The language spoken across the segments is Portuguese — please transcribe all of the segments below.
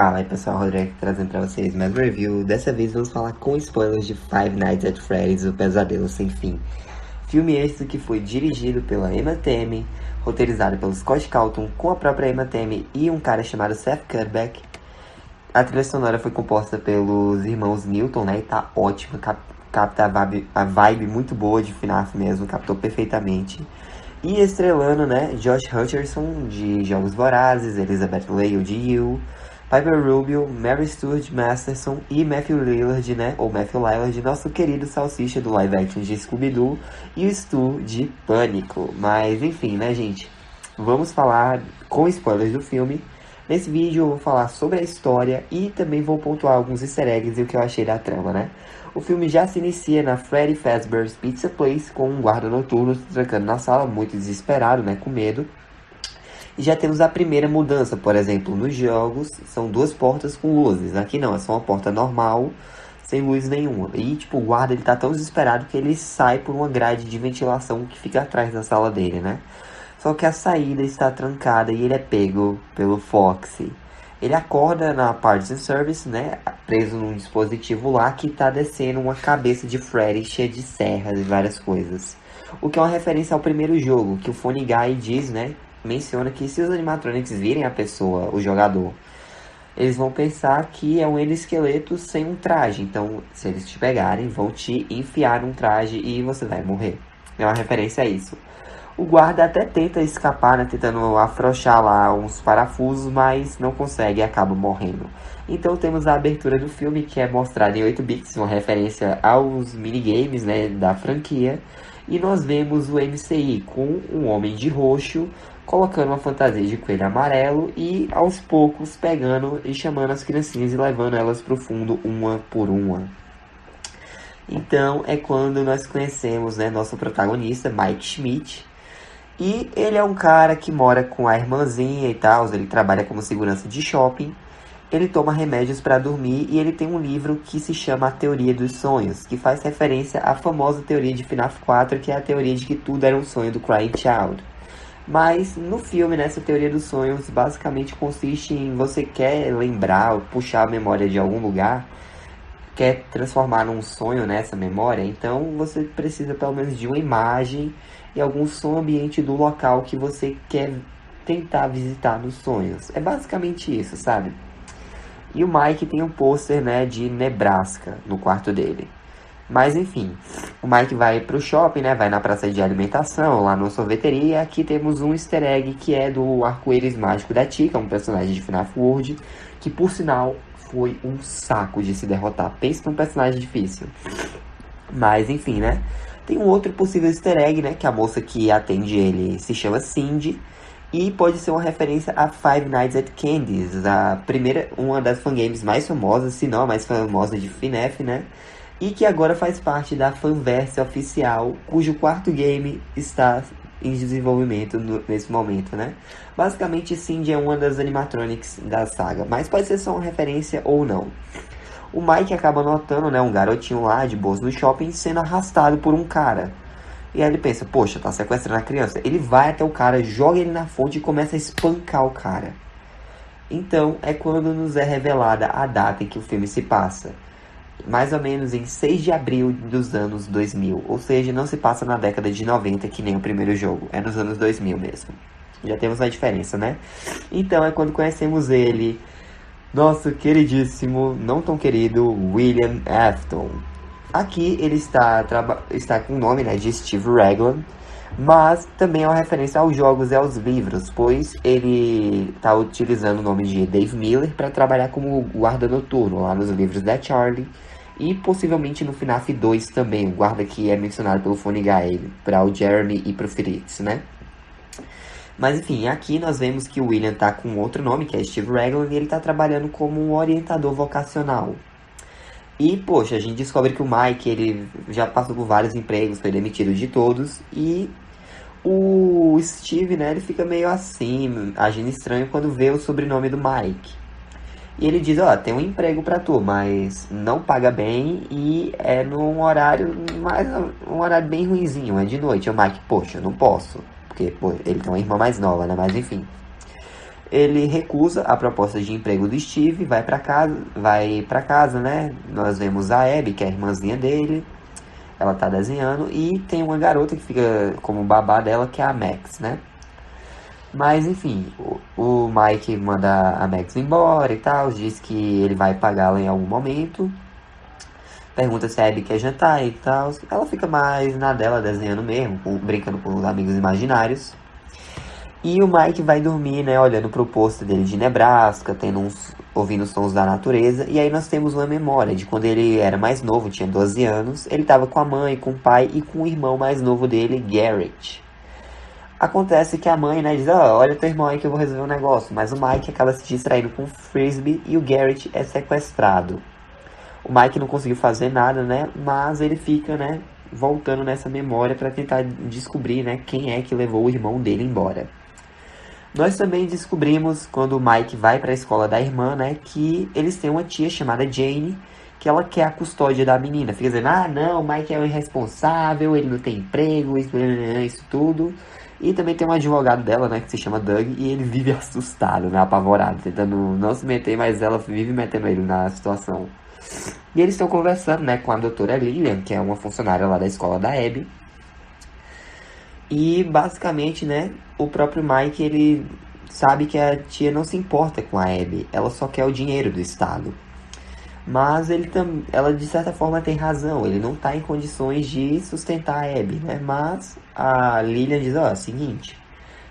Fala aí pessoal, Rodrigo aqui trazendo pra vocês mais um review. Dessa vez vamos falar com spoilers de Five Nights at Freddy's, O Pesadelo Sem Fim. Filme este que foi dirigido pela Emma Tammy, roteirizado pelo Scott Calton, com a própria Emma Tammy e um cara chamado Seth Cuddeback. A trilha sonora foi composta pelos irmãos Newton, né, e tá ótima, capta a vibe muito boa de FNAF mesmo, captou perfeitamente. E estrelando, né, Josh Hutcherson, de Jogos Vorazes, Elizabeth Lail, de You, Piper Rubio, Mary Stuart Masterson e Matthew Lillard, né, ou Matthew Lillard, nosso querido Salsicha do live action de Scooby-Doo, e o Stu de Pânico. Mas, enfim, né, gente, vamos falar com spoilers do filme. Nesse vídeo eu vou falar sobre a história e também vou pontuar alguns easter eggs e o que eu achei da trama, né. O filme já se inicia na Freddy Fazbear's Pizza Place, com um guarda noturno se trancando na sala, muito desesperado, né, com medo. E já temos a primeira mudança, por exemplo, nos jogos, são duas portas com luzes. Aqui não, é só uma porta normal, sem luz nenhuma. E, tipo, o guarda, ele tá tão desesperado que ele sai por uma grade de ventilação que fica atrás da sala dele, né? Só que a saída está trancada e ele é pego pelo Foxy. Ele acorda na Parts and Service, né, preso num dispositivo lá que tá descendo uma cabeça de Freddy cheia de serras e várias coisas. O que é uma referência ao primeiro jogo, que o Funny Guy diz, né, menciona que se os animatronics virem a pessoa, o jogador, eles vão pensar que é um endoesqueleto sem um traje. Então, se eles te pegarem, vão te enfiar num traje e você vai morrer. É uma referência a isso. O guarda até tenta escapar, né, tentando afrouxar lá uns parafusos, mas não consegue e acaba morrendo. Então temos a abertura do filme, que é mostrada em 8 bits, uma referência aos minigames, né, da franquia. E nós vemos o MCI com um homem de roxo, colocando uma fantasia de coelho amarelo e aos poucos pegando e chamando as criancinhas e levando elas para o fundo uma por uma. Então é quando nós conhecemos, né, nosso protagonista, Mike Schmidt. E ele é um cara que mora com a irmãzinha e tal, ele trabalha como segurança de shopping. Ele toma remédios para dormir e ele tem um livro que se chama A Teoria dos Sonhos, que faz referência à famosa teoria de FNAF 4, que é a teoria de que tudo era um sonho do Crying Child. Mas no filme, nessa teoria dos sonhos, basicamente consiste em você quer lembrar ou puxar a memória de algum lugar, quer transformar num sonho nessa memória, então você precisa pelo menos de uma imagem e algum som ambiente do local que você quer tentar visitar nos sonhos. É basicamente isso, sabe? E o Mike tem um pôster, né, de Nebraska no quarto dele. Mas enfim, o Mike vai pro shopping, né, vai na praça de alimentação, lá na sorveteria, e aqui temos um easter egg que é do arco-íris mágico da Tika, um personagem de FNAF World, que por sinal foi um saco de se derrotar. Pensa num personagem difícil. Mas enfim, né, tem um outro possível easter egg, né, que a moça que atende ele se chama Cindy, e pode ser uma referência a Five Nights at Candy's, uma das fangames mais famosas, se não a mais famosa de FNAF, né? E que agora faz parte da fanverse oficial, cujo quarto game está em desenvolvimento nesse momento, né? Basicamente, Cindy é uma das animatronics da saga, mas pode ser só uma referência ou não. O Mike acaba notando, né, um garotinho lá de boas no shopping sendo arrastado por um cara. E aí ele pensa, poxa, tá sequestrando a criança. Ele vai até o cara, joga ele na fonte e começa a espancar o cara. Então é quando nos é revelada a data em que o filme se passa. Mais ou menos em 6 de abril dos anos 2000. Ou seja, não se passa na década de 90 que nem o primeiro jogo. É nos anos 2000 mesmo. Já temos a diferença, né? Então é quando conhecemos ele, nosso queridíssimo, não tão querido, William Afton. Aqui ele está com o nome, né, de Steve Raglan, mas também é uma referência aos jogos e aos livros, pois ele está utilizando o nome de Dave Miller para trabalhar como guarda noturno lá nos livros da Charlie e possivelmente no FNAF 2 também, o guarda que é mencionado pelo Funny Guy para o Jeremy e para o Fritz, né? Mas enfim, aqui nós vemos que o William está com outro nome, que é Steve Raglan, e ele está trabalhando como um orientador vocacional. E, poxa, a gente descobre que o Mike, ele já passou por vários empregos, foi demitido de todos. E o Steve, né, ele fica meio assim, agindo estranho quando vê o sobrenome do Mike. E ele diz, ó, tem um emprego pra tu, mas não paga bem e é num horário, um horário bem ruinzinho, é de noite. E o Mike, poxa, eu não posso, porque pô, ele tem uma irmã mais nova, né, mas enfim. Ele recusa a proposta de emprego do Steve, vai pra casa, né? Nós vemos a Abby, que é a irmãzinha dele. Ela tá desenhando e tem uma garota que fica como babá dela, que é a Max, né? Mas enfim, o Mike manda a Max embora e tal, diz que ele vai pagá-la em algum momento. Pergunta se a Abby quer jantar e tal. Ela fica mais na dela, desenhando mesmo, brincando com os amigos imaginários. E o Mike vai dormir, né, olhando pro posto dele de Nebraska, ouvindo sons da natureza. E aí nós temos uma memória de quando ele era mais novo, tinha 12 anos. Ele estava com a mãe, com o pai e com o irmão mais novo dele, Garrett. Acontece que a mãe, né, diz, olha teu irmão aí que eu vou resolver um negócio. Mas o Mike acaba se distraindo com o Frisbee e o Garrett é sequestrado. O Mike não conseguiu fazer nada, né, mas ele fica, né, voltando nessa memória para tentar descobrir, né, quem é que levou o irmão dele embora. Nós também descobrimos, quando o Mike vai para a escola da irmã, né, que eles têm uma tia chamada Jane, que ela quer a custódia da menina. Fica dizendo, não, o Mike é um irresponsável, ele não tem emprego, isso tudo. E também tem um advogado dela, né, que se chama Doug, e ele vive assustado, né, apavorado, tentando não se meter, mas ela vive metendo ele na situação. E eles estão conversando, né, com a doutora Lillian, que é uma funcionária lá da escola da Abby. E basicamente, né, o próprio Mike, ele sabe que a tia não se importa com a Abby, ela só quer o dinheiro do Estado. Mas ela de certa forma tem razão, ele não está em condições de sustentar a Abby, né? Mas a Lillian diz, seguinte,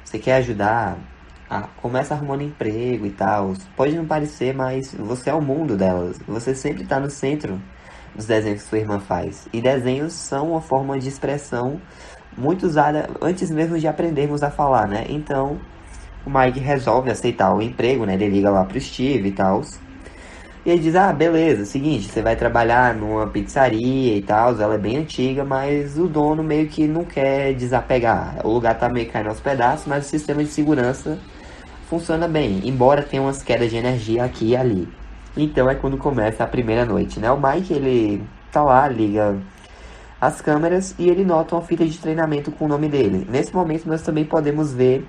você quer ajudar? Começa arrumando emprego e tal. Pode não parecer, mas você é o mundo delas. Você sempre está no centro dos desenhos que sua irmã faz. E desenhos são uma forma de expressão muito usada antes mesmo de aprendermos a falar, né? Então, o Mike resolve aceitar o emprego, né? Ele liga lá pro Steve e tal. E ele diz, beleza, seguinte, você vai trabalhar numa pizzaria e tal, ela é bem antiga, mas o dono meio que não quer desapegar. O lugar tá meio caindo aos pedaços, mas o sistema de segurança funciona bem, embora tenha umas quedas de energia aqui e ali. Então é quando começa a primeira noite, né? O Mike, ele tá lá, liga as câmeras e ele nota uma fita de treinamento com o nome dele. Nesse momento nós também podemos ver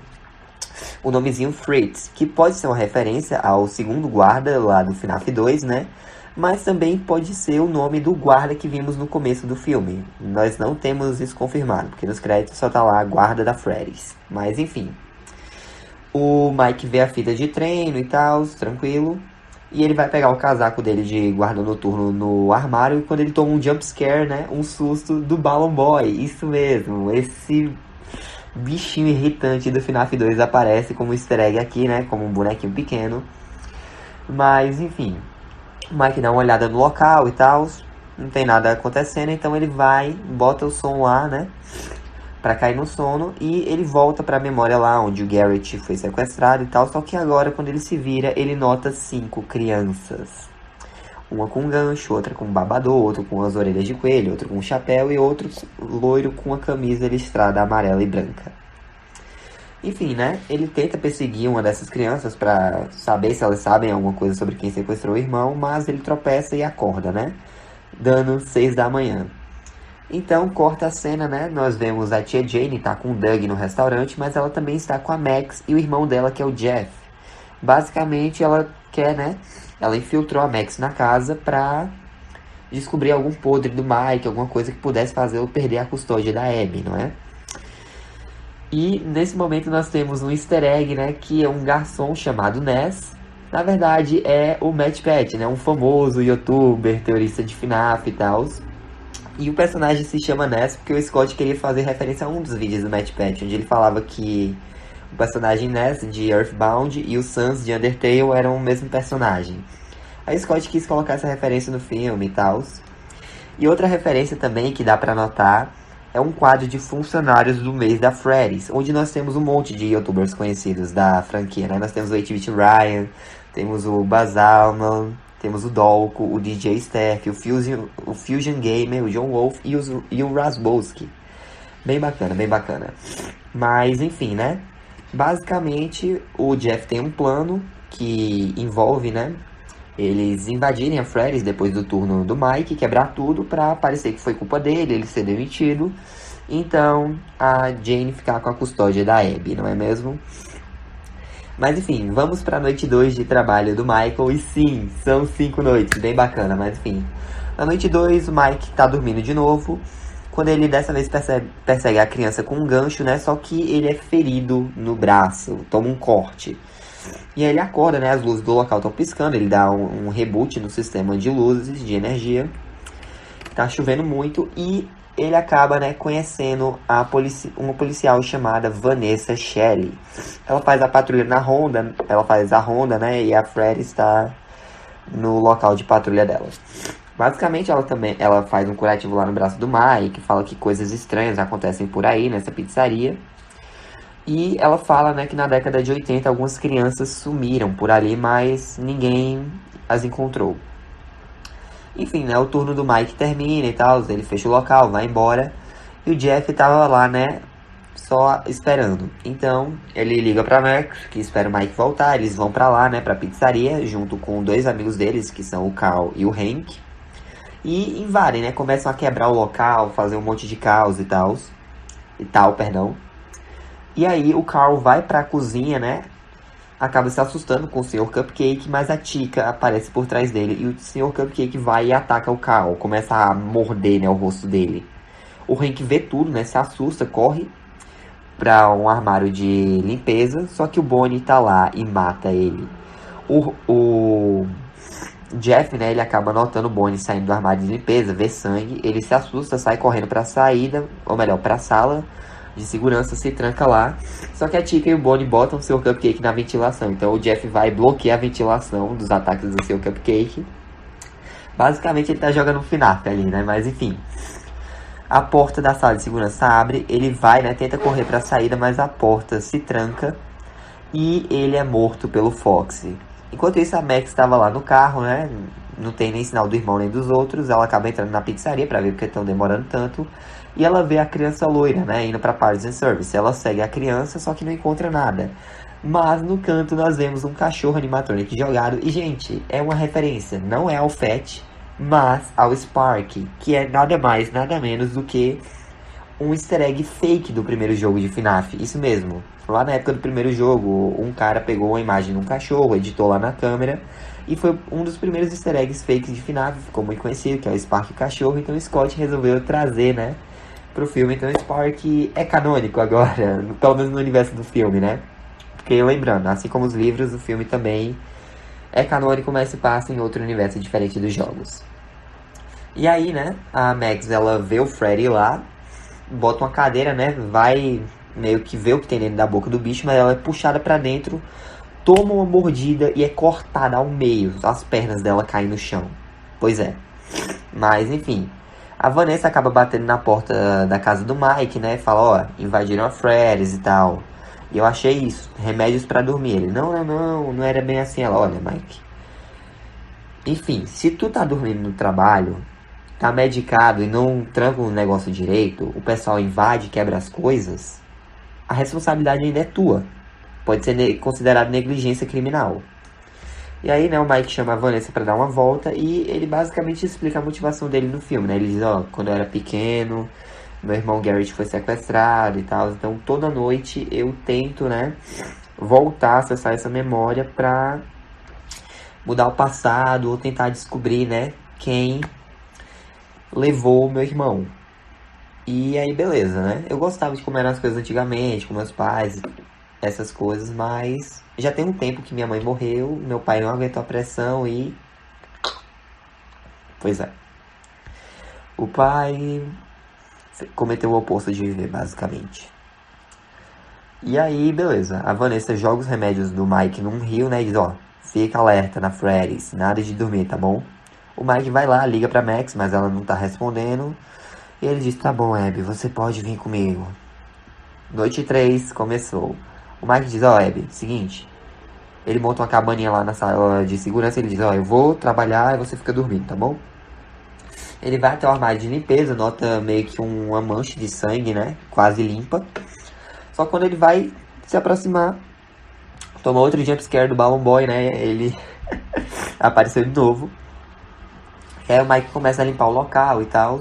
o nomezinho Fritz, que pode ser uma referência ao segundo guarda lá do FNAF 2, né? Mas também pode ser o nome do guarda que vimos no começo do filme. Nós não temos isso confirmado, porque nos créditos só tá lá guarda da Freddy's. Mas enfim. O Mike vê a fita de treino e tal, tranquilo. E ele vai pegar o casaco dele de guarda noturno no armário. E quando ele toma um jump scare, né? Um susto do Balloon Boy. Isso mesmo, esse bichinho irritante do FNAF 2 aparece como easter egg aqui, né? Como um bonequinho pequeno. Mas, enfim. O Mike dá uma olhada no local e tal. Não tem nada acontecendo, então ele vai, bota o som lá, né? Pra cair no sono. E ele volta pra memória lá onde o Garrett foi sequestrado e tal. Só que agora, quando ele se vira, ele nota 5 crianças. Uma com gancho, outra com babador, outro com as orelhas de coelho, outro com um chapéu e outro loiro com a camisa listrada amarela e branca. Enfim, né? Ele tenta perseguir uma dessas crianças pra saber se elas sabem alguma coisa sobre quem sequestrou o irmão, mas ele tropeça e acorda, né? Dando 6 da manhã. Então, corta a cena, né? Nós vemos a tia Jane tá com o Doug no restaurante, mas ela também está com a Max e o irmão dela, que é o Jeff. Basicamente, ela quer, né? Ela infiltrou a Max na casa pra descobrir algum podre do Mike, alguma coisa que pudesse fazê-lo perder a custódia da Abby, não é? E nesse momento nós temos um easter egg, né? Que é um garçom chamado Ness. Na verdade, é o Matt Pat, né? Um famoso youtuber, teorista de FNAF e tal. E o personagem se chama Ness porque o Scott queria fazer referência a um dos vídeos do Matt Pat, onde ele falava que o personagem Ness de Earthbound e o Sans de Undertale eram o mesmo personagem. Aí Scott quis colocar essa referência no filme e tal. E outra referência também que dá pra notar é um quadro de funcionários do mês da Freddy's, onde nós temos um monte de youtubers conhecidos da franquia, né? Nós temos o 8-Bit Ryan, temos o Buzz Alman, temos o Dolco, o DJ Steph, o Fusion Gamer, o John Wolf e o Rasbowski. Bem bacana, bem bacana. Mas, enfim, né? Basicamente, o Jeff tem um plano que envolve, né? Eles invadirem a Freddy's depois do turno do Mike, quebrar tudo pra parecer que foi culpa dele, ele ser demitido. Então, a Jane ficar com a custódia da Abby, não é mesmo? Mas enfim, vamos pra noite 2 de trabalho do Michael. E sim, são 5 noites, bem bacana, mas enfim. Na noite 2, o Mike tá dormindo de novo. Quando ele dessa vez persegue a criança com um gancho, né? Só que ele é ferido no braço, toma um corte. E aí ele acorda, né? As luzes do local estão piscando. Ele dá um reboot no sistema de luzes, de energia. Tá chovendo muito e ele acaba, né, conhecendo uma policial chamada Vanessa Shelley. Ela faz a patrulha na ronda, ela faz a ronda, né, e a Freddy está no local de patrulha dela. Basicamente, ela faz um curativo lá no braço do Mike, fala que coisas estranhas acontecem por aí, nessa pizzaria. E ela fala, né, que na década de 80 algumas crianças sumiram por ali, mas ninguém as encontrou. Enfim, né, o turno do Mike termina e tal, ele fecha o local, vai embora. E o Jeff tava lá, né, só esperando. Então, ele liga pra Max, que espera o Mike voltar. Eles vão pra lá, né, pra pizzaria, junto com dois amigos deles, que são o Carl e o Hank. E invadem, né, começam a quebrar o local, fazer um monte de caos e tal. E aí o Carl vai pra cozinha, né, acaba se assustando com o Sr. Cupcake, mas a Chica aparece por trás dele e o Sr. Cupcake vai e ataca o Carl, começa a morder, né, o rosto dele. O Hank vê tudo, né, se assusta, corre pra um armário de limpeza, só que o Bonnie tá lá e mata ele. O Jeff, né, ele acaba notando o Bonnie saindo do armário de limpeza, vê sangue, ele se assusta, sai correndo pra saída, ou melhor, pra sala de segurança, se tranca lá. Só que a Chica e o Bonnie botam o seu Cupcake na ventilação. Então o Jeff vai bloquear a ventilação dos ataques do seu Cupcake. Basicamente ele tá jogando um FNAF ali, né? Mas enfim. A porta da sala de segurança abre. Ele vai, né? Tenta correr pra saída, mas a porta se tranca. E ele é morto pelo Foxy. Enquanto isso, a Max estava lá no carro, né? Não tem nem sinal do irmão nem dos outros. Ela acaba entrando na pizzaria pra ver porque estão demorando tanto. E ela vê a criança loira, né, indo pra Parts and Service. Ela segue a criança, só que não encontra nada. Mas no canto nós vemos um cachorro animatronic jogado. E, gente, é uma referência. Não é ao Fett, mas ao Spark. Que é nada mais, nada menos do que um easter egg fake do primeiro jogo de FNAF. Isso mesmo. Lá na época do primeiro jogo, um cara pegou uma imagem de um cachorro, editou lá na câmera. E foi um dos primeiros easter eggs fakes de FNAF. Ficou muito conhecido, que é o Spark Cachorro. Então o Scott resolveu trazer, né, pro filme. Então Spark é canônico agora, pelo menos no universo do filme, né? Porque lembrando, assim como os livros, o filme também é canônico, mas se passa em outro universo diferente dos jogos. E aí, né, a Max, ela vê o Freddy lá, bota uma cadeira, né, vai meio que ver o que tem dentro da boca do bicho, mas ela é puxada pra dentro, toma uma mordida e é cortada ao meio, as pernas dela caem no chão. Pois é. Mas, enfim, a Vanessa acaba batendo na porta da casa do Mike, né? Fala, ó, invadiram a Freddy's e tal. E eu achei isso, remédios pra dormir. Ele, não era bem assim. Ela, olha, Mike. Enfim, se tu tá dormindo no trabalho, tá medicado e não tranca o negócio direito, o pessoal invade, quebra as coisas, a responsabilidade ainda é tua. Pode ser considerado negligência criminal. E aí, né, o Mike chama a Vanessa pra dar uma volta e ele basicamente explica a motivação dele no filme, né? Ele diz, ó, quando eu era pequeno, meu irmão Garrett foi sequestrado e tal, então toda noite eu tento, né, voltar a acessar essa memória pra mudar o passado ou tentar descobrir, né, quem levou o meu irmão. E aí, beleza, né? Eu gostava de como eram as coisas antigamente, com meus pais, essas coisas, mas já tem um tempo que minha mãe morreu, meu pai não aguentou a pressão e... Pois é. O pai cometeu o oposto de viver, basicamente. E aí, beleza. A Vanessa joga os remédios do Mike num rio, né? E diz, ó, fica alerta na Freddy's, nada de dormir, tá bom? O Mike vai lá, liga pra Max, mas ela não tá respondendo. E ele diz, tá bom, Abby, você pode vir comigo. Noite 3 começou. O Mike diz, ó, Abby, seguinte. Ele monta uma cabaninha lá na sala de segurança. Ele diz, ó, eu vou trabalhar e você fica dormindo, tá bom? Ele vai até o armário de limpeza, nota meio que uma mancha de sangue, né? Quase limpa. Só que quando ele vai se aproximar, toma outro jumpscare do Balloon Boy, né? Ele apareceu de novo. E aí o Mike começa a limpar o local e tal.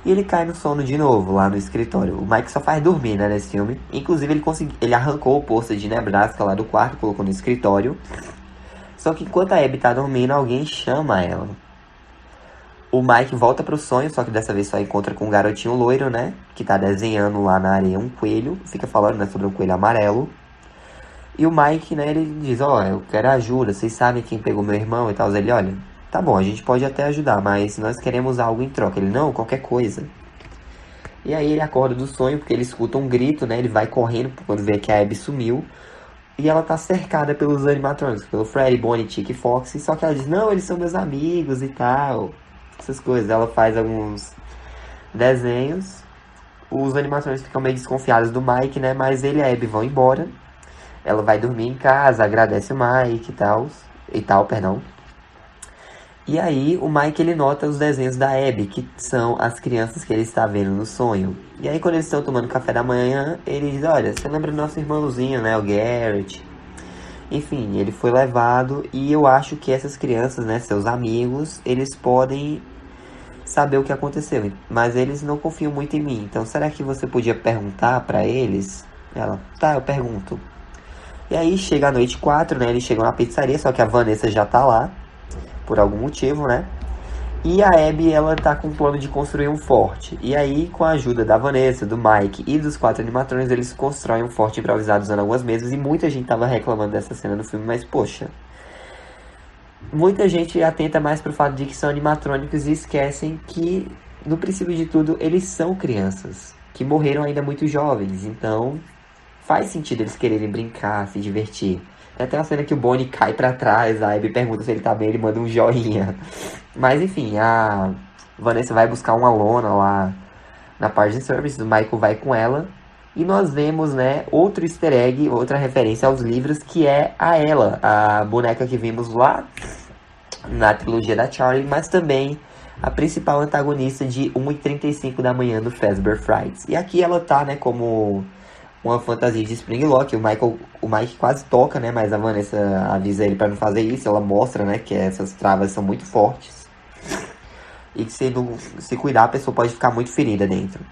E ele cai no sono de novo lá no escritório. O Mike só faz dormir, né, nesse filme. Inclusive ele arrancou o pôster de Nebraska lá do quarto e colocou no escritório. Só que enquanto a Abby tá dormindo, alguém chama ela. O Mike volta pro sonho, só que dessa vez só encontra com um garotinho loiro, né? Que tá desenhando lá na areia um coelho. Fica falando, né, sobre um coelho amarelo. E o Mike, né, ele diz, eu quero ajuda, vocês sabem quem pegou meu irmão e tal. Ele, olha, tá bom, a gente pode até ajudar, mas nós queremos algo em troca. Ele, não, qualquer coisa. E aí ele acorda do sonho, porque ele escuta um grito, né, ele vai correndo quando vê que a Abby sumiu. E ela tá cercada pelos animatrônicos, pelo Freddy, Bonnie, Chick e Foxy. Só que ela diz, não, eles são meus amigos e tal. Essas coisas. Ela faz alguns desenhos. Os animatrônicos ficam meio desconfiados do Mike, né? Mas ele e a Abby vão embora. Ela vai dormir em casa, agradece o Mike e tal, perdão. E aí o Mike, ele nota os desenhos da Abby, que são as crianças que ele está vendo no sonho. E aí quando eles estão tomando café da manhã, ele diz, olha, você lembra do nosso irmãozinho, né, o Garrett? Enfim, ele foi levado e eu acho que essas crianças, né, seus amigos, eles podem saber o que aconteceu, mas eles não confiam muito em mim. Então será que você podia perguntar pra eles? Ela, tá, eu pergunto. E aí chega a noite 4, né, eles chegam na pizzaria, só que a Vanessa já tá lá. Por algum motivo, né? E a Abby, ela tá com o plano de construir um forte. E aí, com a ajuda da Vanessa, do Mike e dos 4 animatrônicos, eles constroem um forte improvisado usando algumas mesas. E muita gente tava reclamando dessa cena no filme, mas poxa, muita gente atenta mais pro fato de que são animatrônicos e esquecem que, no princípio de tudo, eles são crianças, que morreram ainda muito jovens. Então, faz sentido eles quererem brincar, se divertir. Tem até uma cena que o Bonnie cai pra trás, a Abby pergunta se ele tá bem, ele manda um joinha. Mas enfim, a Vanessa vai buscar uma lona lá na Party Service, o Michael vai com ela. E nós vemos, né, outro easter egg, outra referência aos livros, que é a Ella, a boneca que vimos lá na trilogia da Charlie, mas também a principal antagonista de 1h35 da manhã do Fazbear Frights. E aqui ela tá, né, como uma fantasia de Spring Lock. O Mike quase toca, né? Mas a Vanessa avisa ele pra não fazer isso. Ela mostra, né? Que essas travas são muito fortes. E que se não se cuidar, a pessoa pode ficar muito ferida dentro.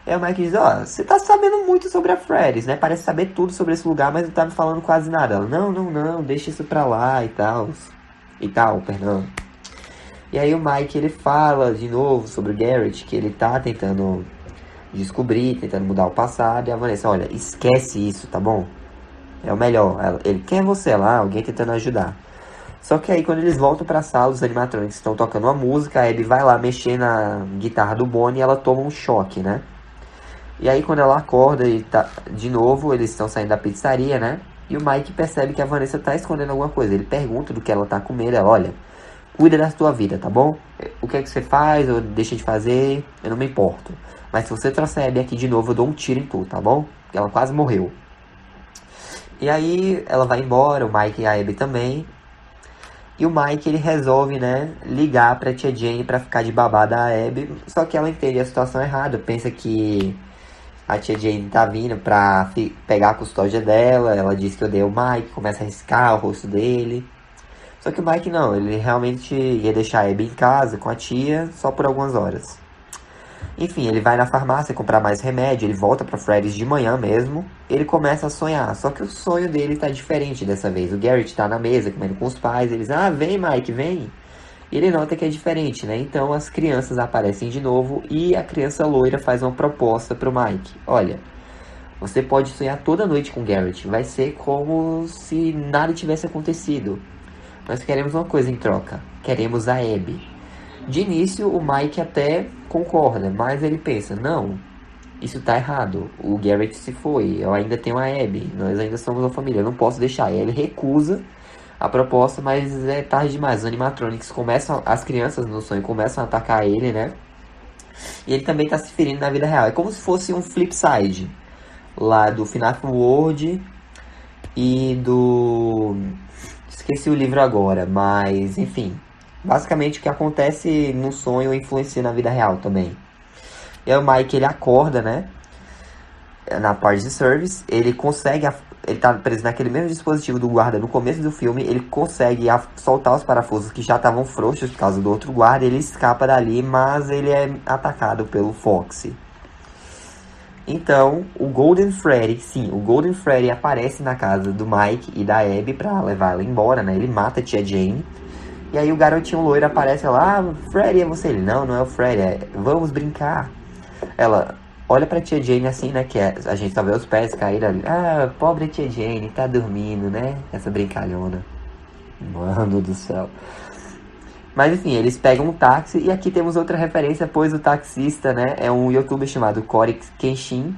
Aí o Mike diz, você tá sabendo muito sobre a Freddy's, né? Parece saber tudo sobre esse lugar, mas não tá me falando quase nada. Ela, não, deixa isso pra lá e tal. Perdão. E aí o Mike, ele fala de novo sobre o Garrett, que ele tá tentando descobrir, tentando mudar o passado. E a Vanessa, olha, esquece isso, tá bom? É o melhor. Ele, quem é você lá? Alguém tentando ajudar. Só que aí quando eles voltam pra sala, os animatrônicos estão tocando uma música, a Abby vai lá mexer na guitarra do Bonnie e ela toma um choque, né? E aí quando ela acorda e tá de novo, eles estão saindo da pizzaria, né? E o Mike percebe que a Vanessa tá escondendo alguma coisa. Ele pergunta do que ela tá com medo. Ela, olha, cuida da tua vida, tá bom? O que é que você faz ou deixa de fazer, eu não me importo. Mas se você trouxer a Abby aqui de novo, eu dou um tiro em tu, tá bom? Porque ela quase morreu. E aí ela vai embora, o Mike e a Abby também. E o Mike, ele resolve, né, ligar pra tia Jane pra ficar de babá da Abby. Só que ela entende a situação errada, pensa que a tia Jane tá vindo pra pegar a custódia dela. Ela diz que odeia o Mike, começa a riscar o rosto dele. Só que o Mike não, ele realmente ia deixar a Abby em casa com a tia só por algumas horas. Enfim, ele vai na farmácia comprar mais remédio, ele volta pra Freddy's de manhã mesmo. Ele começa a sonhar, só que o sonho dele tá diferente dessa vez. O Garrett tá na mesa comendo com os pais, eles, vem Mike, vem. E ele nota que é diferente, né? Então as crianças aparecem de novo e a criança loira faz uma proposta pro Mike. Olha, você pode sonhar toda noite com o Garrett, vai ser como se nada tivesse acontecido. Nós queremos uma coisa em troca, queremos a Abby. De início, o Mike até concorda, mas ele pensa, não, isso tá errado, o Garrett se foi, eu ainda tenho a Abby, nós ainda somos uma família, eu não posso deixar. E ele recusa a proposta, mas é tarde demais. Os animatronics começam, as crianças no sonho começam a atacar ele, né? E ele também tá se ferindo na vida real. É como se fosse um Flipside lá do FNAF World e do... esqueci o livro agora, mas enfim. Basicamente o que acontece no sonho influencia na vida real também. E aí o Mike, ele acorda, né? na parte de service, ele consegue, ele tá preso naquele mesmo dispositivo do guarda no começo do filme, ele consegue soltar os parafusos que já estavam frouxos por causa do outro guarda, ele escapa dali, mas ele é atacado pelo Foxy. Então, o Golden Freddy, sim, o Golden Freddy aparece na casa do Mike e da Abby pra levar ela embora, né? Ele mata a tia Jane. E aí o garotinho loiro aparece lá, Freddy, é você? Ele, não é o Freddy, vamos brincar. Ela olha pra tia Jane assim, né, que a gente só vê os pés caírem ali. Pobre tia Jane, tá dormindo, né? Essa brincalhona. Mano do céu. Mas enfim, eles pegam um táxi e aqui temos outra referência, pois o taxista, né, é um youtuber chamado Cory Kenshin.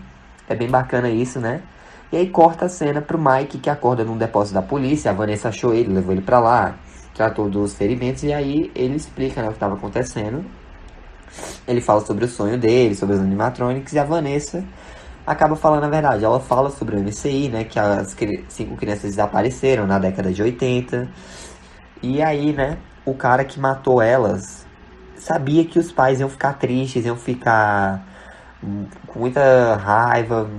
É bem bacana isso, né? E aí corta a cena pro Mike, que acorda num depósito da polícia. A Vanessa achou ele, levou ele pra lá, tratou dos ferimentos e aí ele explica, né, o que estava acontecendo. Ele fala sobre o sonho dele, sobre os animatronics, e a Vanessa acaba falando a verdade. Ela fala sobre o MCI, né, que as 5 crianças desapareceram na década de 80. E aí, né, o cara que matou elas sabia que os pais iam ficar tristes, iam ficar com muita raiva,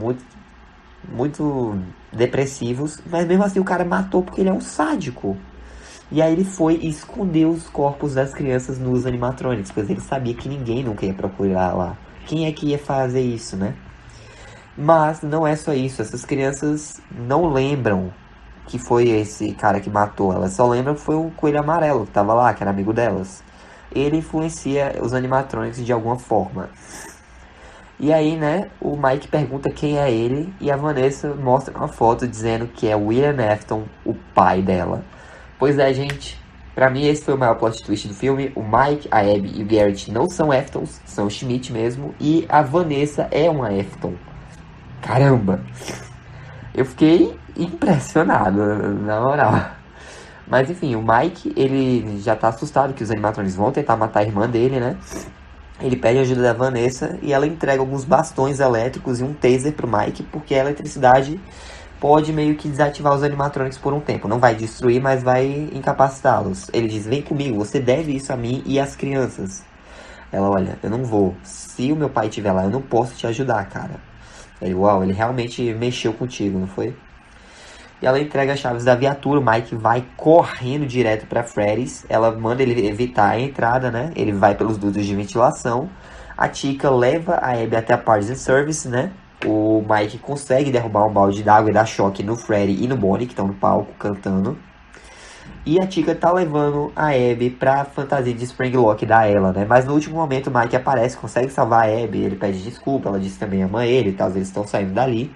muito depressivos, mas mesmo assim o cara matou porque ele é um sádico. E aí ele foi e escondeu os corpos das crianças nos animatronics, pois ele sabia que ninguém nunca ia procurar lá. Quem é que ia fazer isso, né? Mas não é só isso, essas crianças não lembram que foi esse cara que matou elas, só lembram que foi o coelho amarelo que tava lá, que era amigo delas. Ele influencia os animatronics de alguma forma. E aí, né, o Mike pergunta quem é ele e a Vanessa mostra uma foto dizendo que é William Afton, o pai dela. Pois é, gente, pra mim esse foi o maior plot twist do filme. O Mike, a Abby e o Garrett não são Aftons, são Schmidt mesmo. E a Vanessa é uma Afton. Caramba! Eu fiquei impressionado, na moral. Mas enfim, o Mike, ele já tá assustado que os animatronics vão tentar matar a irmã dele, né? Ele pede ajuda da Vanessa e ela entrega alguns bastões elétricos e um taser pro Mike, porque a eletricidade pode meio que desativar os animatronics por um tempo. Não vai destruir, mas vai incapacitá-los. Ele diz, vem comigo, você deve isso a mim e às crianças. Ela, olha, eu não vou. Se o meu pai estiver lá, eu não posso te ajudar, cara. Ele, uau, ele realmente mexeu contigo, não foi? E ela entrega as chaves da viatura, o Mike vai correndo direto pra Freddy's. Ela manda ele evitar a entrada, né? Ele vai pelos dutos de ventilação. A Chica leva a Abby até a Parts and Service, né? O Mike consegue derrubar um balde d'água e dar choque no Freddy e no Bonnie, que estão no palco cantando. E a Chica tá levando a Abby pra fantasia de Springlock da ela, né? Mas no último momento o Mike aparece, consegue salvar a Abby, ele pede desculpa, ela diz que também ama ele e tal, eles estão saindo dali.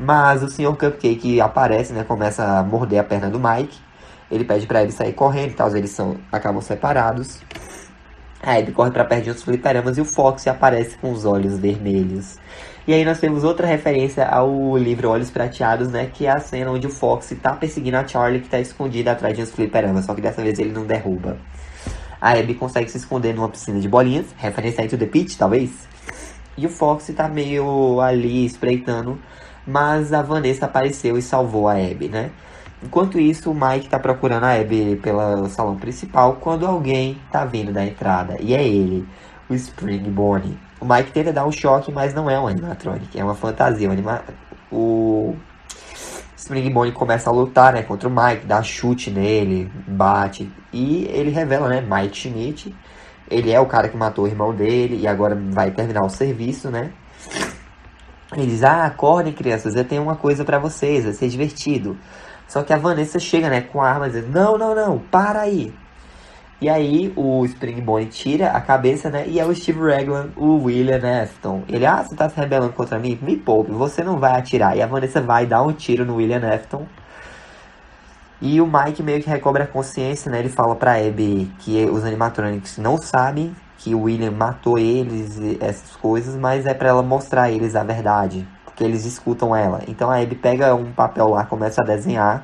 Mas o Sr. Cupcake aparece, né? Começa a morder a perna do Mike. Ele pede pra ele sair correndo e tal, eles acabam separados. A Abby corre pra perto de outros fliperamas e o Foxy aparece com os olhos vermelhos. E aí nós temos outra referência ao livro Olhos Prateados, né? Que é a cena onde o Foxy tá perseguindo a Charlie, que tá escondida atrás de uns fliperamas. Só que dessa vez ele não derruba. A Abby consegue se esconder numa piscina de bolinhas. Referência a Into the Pitch, talvez. E o Foxy tá meio ali espreitando. Mas a Vanessa apareceu e salvou a Abby, né? Enquanto isso, o Mike tá procurando a Abby pelo salão principal quando alguém tá vindo da entrada. E é ele, o Spring Bonnie. O Mike tenta dar um choque, mas não é um animatronic, é uma fantasia. O Spring Bonnie começa a lutar, né, contra o Mike, dá chute nele, bate. E ele revela, né, Mike Schmidt. Ele é o cara que matou o irmão dele e agora vai terminar o serviço, né? Ele diz, acordem crianças, eu tenho uma coisa pra vocês, vai ser divertido. Só que a Vanessa chega, né, com a arma e diz, não, para aí. E aí o Spring Bonnie tira a cabeça, né, e é o Steve Raglan, o William Afton. Ele, você tá se rebelando contra mim? Me poupe, você não vai atirar. E a Vanessa vai dar um tiro no William Afton. E o Mike meio que recobra a consciência, né, ele fala pra Abby que os animatronics não sabem que o William matou eles e essas coisas, mas é pra ela mostrar a eles a verdade, porque eles escutam ela. Então a Abby pega um papel lá, começa a desenhar.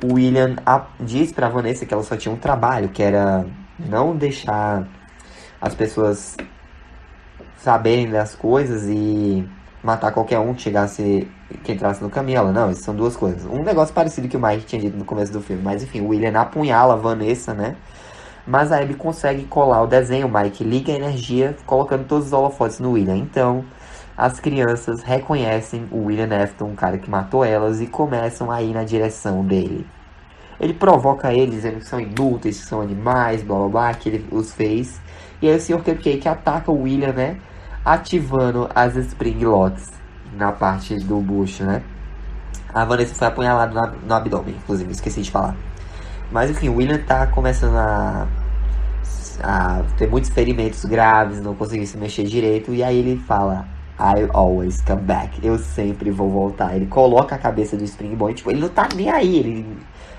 O William diz pra Vanessa que ela só tinha um trabalho, que era não deixar as pessoas saberem das coisas e matar qualquer um que entrasse no caminho. Ela, não, isso são duas coisas. Um negócio parecido que o Mike tinha dito no começo do filme, mas enfim, o William apunhala a Vanessa, né? Mas a Abby consegue colar o desenho, o Mike liga a energia, colocando todos os holofotes no William. Então, as crianças reconhecem o William Afton, o cara que matou elas, e começam a ir na direção dele. Ele provoca eles, dizendo que são inúteis, que são animais, blá blá blá, que ele os fez. E aí o Sr. Cupcake ataca o William, né? Ativando as Spring Locks na parte do bucho, né? A Vanessa foi apunhalada no abdômen, inclusive, esqueci de falar. Mas enfim, o William tá começando a ter muitos ferimentos graves, não conseguir se mexer direito. E aí ele fala, I always come back. Eu sempre vou voltar. Ele coloca a cabeça do Spring Boy, tipo, ele não tá nem aí. Ele...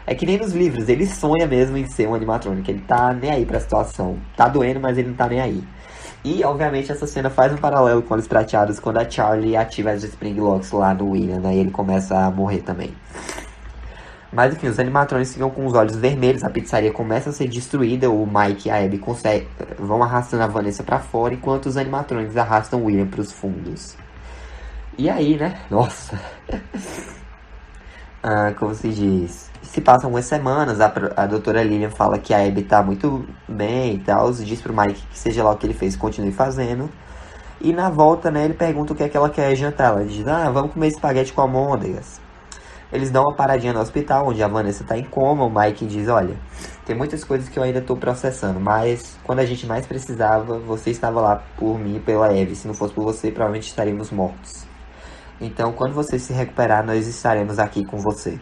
É que nem nos livros, ele sonha mesmo em ser um animatrônico. Ele tá nem aí pra situação. Tá doendo, mas ele não tá nem aí. E, obviamente, essa cena faz um paralelo com Olhos Prateados, quando a Charlie ativa as Spring Locks lá no William, né? E ele começa a morrer também. Mas, enfim, os animatrônicos ficam com os olhos vermelhos, a pizzaria começa a ser destruída, o Mike e a Abby vão arrastando a Vanessa pra fora, enquanto os animatrônicos arrastam o William pros fundos. E aí, né? Nossa... como se diz... Se passam algumas semanas, a doutora Lillian fala que a Abby tá muito bem e tal, diz pro Mike que seja lá o que ele fez, continue fazendo. E na volta, né, ele pergunta o que é que ela quer jantar. Ela diz, vamos comer espaguete com almôndegas. Eles dão uma paradinha no hospital, onde a Vanessa tá em coma. O Mike diz, olha, tem muitas coisas que eu ainda tô processando, mas quando a gente mais precisava, você estava lá por mim e pela Abby. Se não fosse por você, provavelmente estaríamos mortos. Então, quando você se recuperar, nós estaremos aqui com você.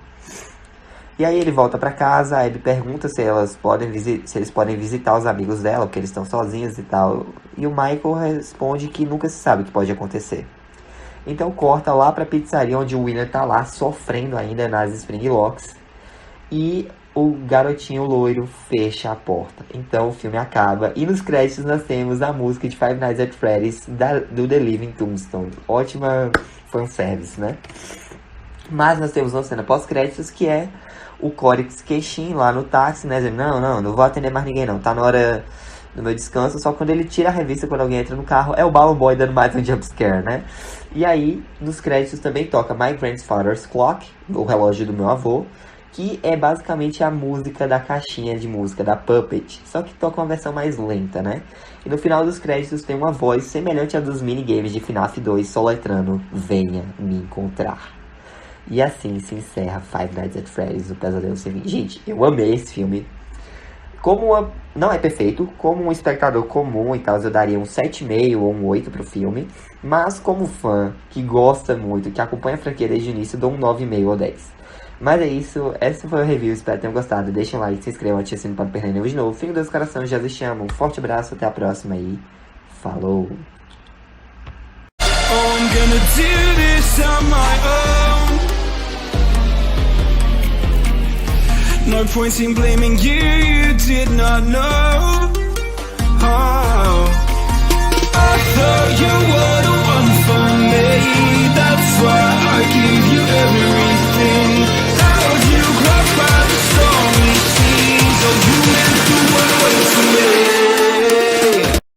E aí ele volta pra casa, a Abby pergunta se eles podem visitar os amigos dela, porque eles estão sozinhos e tal. E o Michael responde que nunca se sabe o que pode acontecer. Então corta lá pra pizzaria, onde o William tá lá, sofrendo ainda nas Spring Locks. E o garotinho loiro fecha a porta. Então o filme acaba. E nos créditos nós temos a música de Five Nights at Freddy's do The Living Tombstone. Ótima fanservice, né? Mas nós temos uma cena pós-créditos que é o Corex queixinho lá no táxi, né? Dizendo, não vou atender mais ninguém não. Tá na hora do meu descanso. Só quando ele tira a revista, quando alguém entra no carro, é o Balloon Boy dando mais um jumpscare, né? E aí, nos créditos também toca My Grandfather's Clock, o relógio do meu avô, que é basicamente a música da caixinha de música da Puppet, só que toca uma versão mais lenta, né? E no final dos créditos tem uma voz semelhante à dos minigames de FNAF 2, soletrando, venha me encontrar. E assim se encerra Five Nights at Freddy's, o Pesadelo Sem Fim. Gente, eu amei esse filme. Não é perfeito, como um espectador comum e tal, eu daria um 7,5 ou um 8 pro filme. Mas como fã que gosta muito, que acompanha a franquia desde o início, dou um 9,5 ou 10. Mas é isso, esse foi o review, espero que tenham gostado. Deixem um like, se inscrevam, ativem o sininho para não perder nenhum de novo. Fico dos corações, Jesus te amo. Um forte abraço, até a próxima e falou! I'm gonna do this on my own. No point in blaming you, you did not know.